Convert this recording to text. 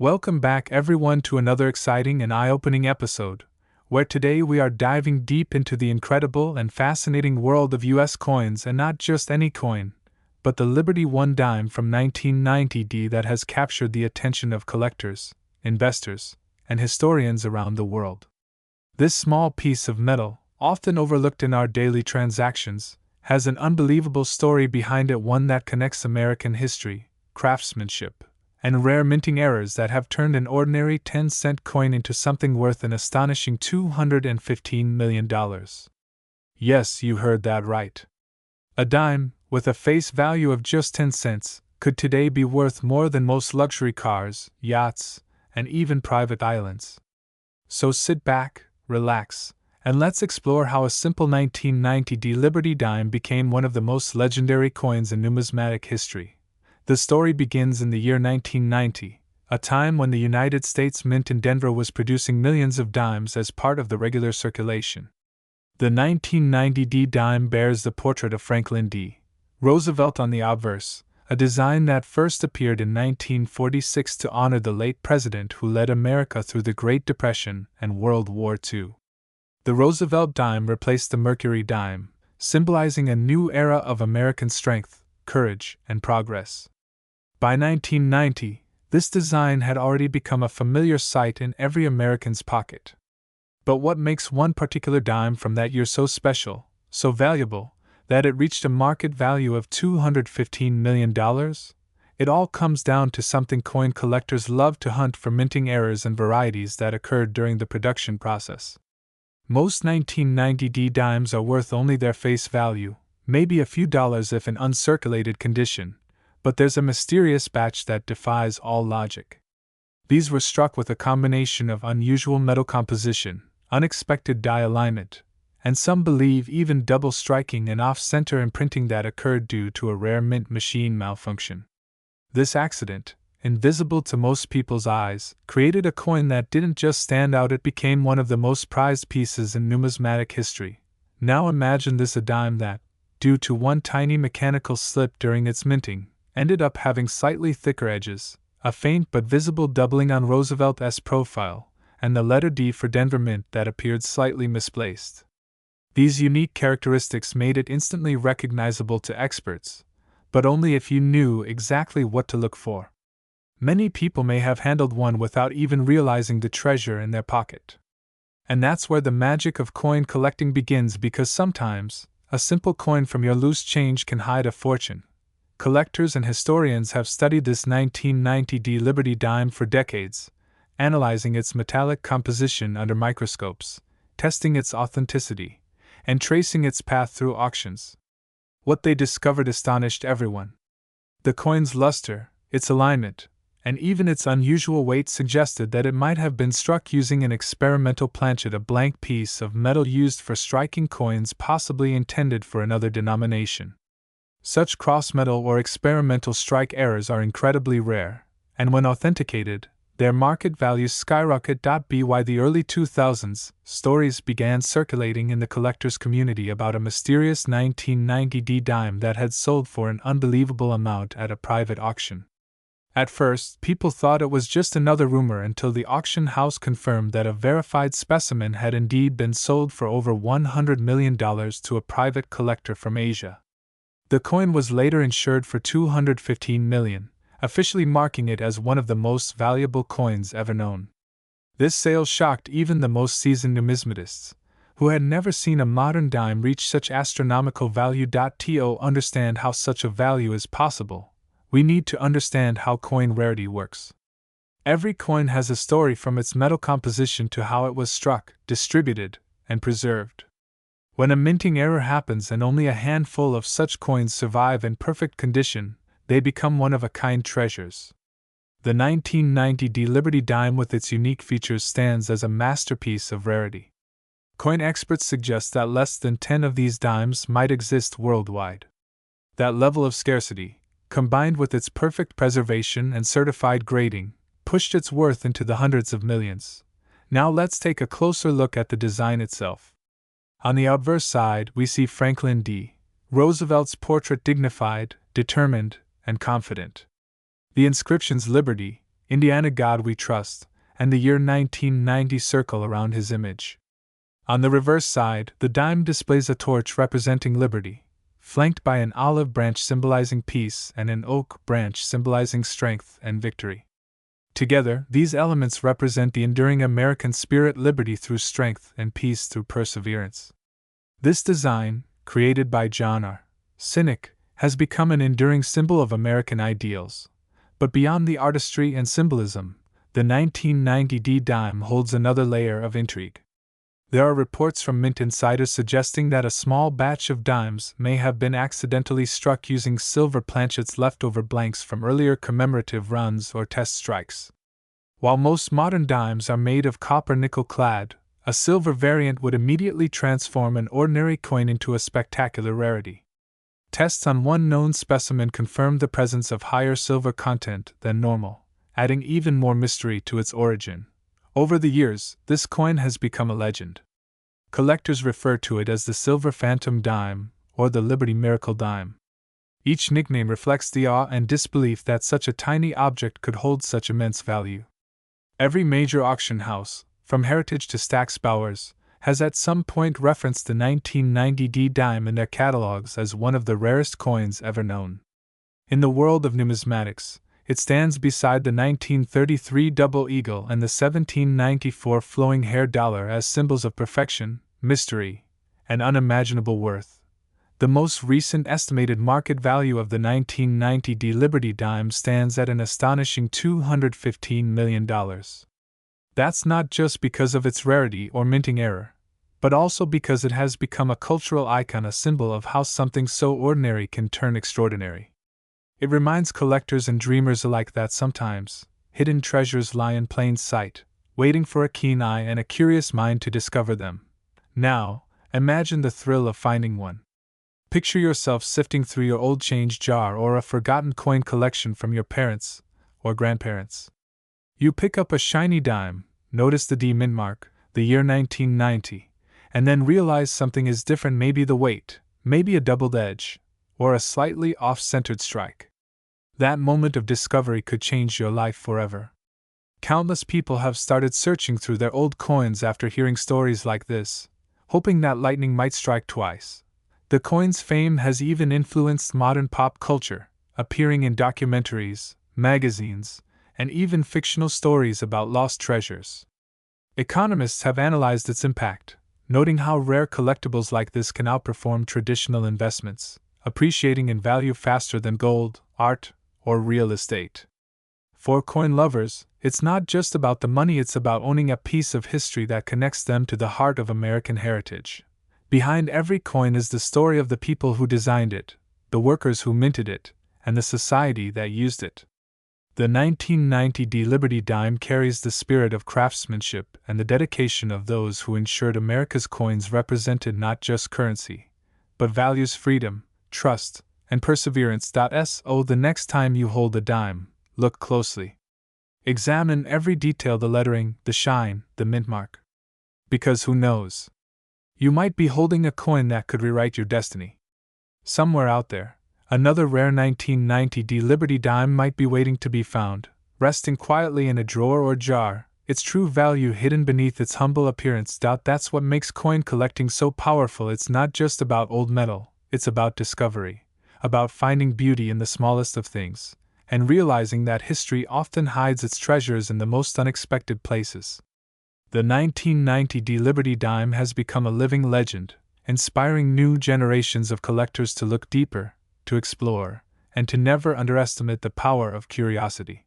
Welcome back, everyone, to another exciting and eye-opening episode, where today we are diving deep into the incredible and fascinating world of US coins, and not just any coin, but the Liberty One dime from 1990 that has captured the attention of collectors, investors, and historians around the world. This small piece of metal, often overlooked in our daily transactions, has an unbelievable story behind it, one that connects American history, craftsmanship, and rare minting errors that have turned an ordinary 10-cent coin into something worth an astonishing $215 million. Yes, you heard that right. A dime, with a face value of just 10 cents, could today be worth more than most luxury cars, yachts, and even private islands. So sit back, relax, and let's explore how a simple 1990 Liberty dime became one of the most legendary coins in numismatic history. The story begins in the year 1990, a time when the United States Mint in Denver was producing millions of dimes as part of the regular circulation. The 1990 dime bears the portrait of Franklin D. Roosevelt on the obverse, a design that first appeared in 1946 to honor the late president who led America through the Great Depression and World War II. The Roosevelt dime replaced the Mercury dime, symbolizing a new era of American strength, courage, and progress. By 1990, this design had already become a familiar sight in every American's pocket. But what makes one particular dime from that year so special, so valuable, that it reached a market value of $215 million? It all comes down to something coin collectors love to hunt for: minting errors and varieties that occurred during the production process. Most 1990 dimes are worth only their face value, maybe a few dollars if in uncirculated condition, but there's a mysterious batch that defies all logic. These were struck with a combination of unusual metal composition, unexpected die alignment, and some believe even double striking and off-center imprinting that occurred due to a rare mint machine malfunction. This accident, invisible to most people's eyes, created a coin that didn't just stand out, it became one of the most prized pieces in numismatic history. Now imagine this: a dime that, due to one tiny mechanical slip during its minting, ended up having slightly thicker edges, a faint but visible doubling on Roosevelt's profile, and the letter D for Denver Mint that appeared slightly misplaced. These unique characteristics made it instantly recognizable to experts, but only if you knew exactly what to look for. Many people may have handled one without even realizing the treasure in their pocket. And that's where the magic of coin collecting begins, because sometimes a simple coin from your loose change can hide a fortune. Collectors and historians have studied this 1990 Liberty dime for decades, analyzing its metallic composition under microscopes, testing its authenticity, and tracing its path through auctions. What they discovered astonished everyone. The coin's luster, its alignment, and even its unusual weight suggested that it might have been struck using an experimental planchet, a blank piece of metal used for striking coins possibly intended for another denomination. Such cross-metal or experimental strike errors are incredibly rare, and when authenticated, their market values skyrocket. By the early 2000s, stories began circulating in the collectors' community about a mysterious 1990 dime that had sold for an unbelievable amount at a private auction. At first, people thought it was just another rumor until the auction house confirmed that a verified specimen had indeed been sold for over $100 million to a private collector from Asia. The coin was later insured for $215 million, officially marking it as one of the most valuable coins ever known. This sale shocked even the most seasoned numismatists, who had never seen a modern dime reach such astronomical value. To understand how such a value is possible, we need to understand how coin rarity works. Every coin has a story, from its metal composition to how it was struck, distributed, and preserved. When a minting error happens and only a handful of such coins survive in perfect condition, they become one-of-a-kind treasures. The 1990 Liberty dime with its unique features stands as a masterpiece of rarity. Coin experts suggest that less than 10 of these dimes might exist worldwide. That level of scarcity, combined with its perfect preservation and certified grading, pushed its worth into the hundreds of millions. Now let's take a closer look at the design itself. On the obverse side, we see Franklin D. Roosevelt's portrait, dignified, determined, and confident. The inscriptions Liberty, Indiana God We Trust, and the year 1990 circle around his image. On the reverse side, the dime displays a torch representing liberty, flanked by an olive branch symbolizing peace and an oak branch symbolizing strength and victory. Together, these elements represent the enduring American spirit: liberty through strength and peace through perseverance. This design, created by John R. Cynic, has become an enduring symbol of American ideals. But beyond the artistry and symbolism, the 1990 D dime holds another layer of intrigue. There are reports from Mint insiders suggesting that a small batch of dimes may have been accidentally struck using silver planchets, leftover blanks from earlier commemorative runs or test strikes. While most modern dimes are made of copper nickel clad, a silver variant would immediately transform an ordinary coin into a spectacular rarity. Tests on one known specimen confirmed the presence of higher silver content than normal, adding even more mystery to its origin. Over the years, this coin has become a legend. Collectors refer to it as the Silver Phantom Dime or the Liberty Miracle Dime. Each nickname reflects the awe and disbelief that such a tiny object could hold such immense value. Every major auction house, from Heritage to Stack's Bowers, has at some point referenced the 1990 D dime in their catalogs as one of the rarest coins ever known. In the world of numismatics, it stands beside the 1933 Double Eagle and the 1794 Flowing Hair Dollar as symbols of perfection, mystery, and unimaginable worth. The most recent estimated market value of the 1990 D Liberty dime stands at an astonishing $215 million. That's not just because of its rarity or minting error, but also because it has become a cultural icon, a symbol of how something so ordinary can turn extraordinary. It reminds collectors and dreamers alike that sometimes, hidden treasures lie in plain sight, waiting for a keen eye and a curious mind to discover them. Now, imagine the thrill of finding one. Picture yourself sifting through your old change jar or a forgotten coin collection from your parents or grandparents. You pick up a shiny dime, notice the D mint mark, the year 1990, and then realize something is different, maybe the weight, maybe a doubled edge, or a slightly off-centered strike. That moment of discovery could change your life forever. Countless people have started searching through their old coins after hearing stories like this, hoping that lightning might strike twice. The coin's fame has even influenced modern pop culture, appearing in documentaries, magazines, and even fictional stories about lost treasures. Economists have analyzed its impact, noting how rare collectibles like this can outperform traditional investments, appreciating in value faster than gold, art, or real estate. For coin lovers, it's not just about the money, it's about owning a piece of history that connects them to the heart of American heritage. Behind every coin is the story of the people who designed it, the workers who minted it, and the society that used it. The 1990 D Liberty dime carries the spirit of craftsmanship and the dedication of those who ensured America's coins represented not just currency, but values: freedom, trust, and perseverance. So the next time you hold a dime, look closely. Examine every detail: the lettering, the shine, the mint mark. Because who knows? You might be holding a coin that could rewrite your destiny. Somewhere out there, another rare 1990 D Liberty dime might be waiting to be found, resting quietly in a drawer or jar, its true value hidden beneath its humble appearance. That's what makes coin collecting so powerful. It's not just about old metal, it's about discovery, about finding beauty in the smallest of things, and realizing that history often hides its treasures in the most unexpected places. The 1990 D Liberty dime has become a living legend, inspiring new generations of collectors to look deeper, to explore, and to never underestimate the power of curiosity.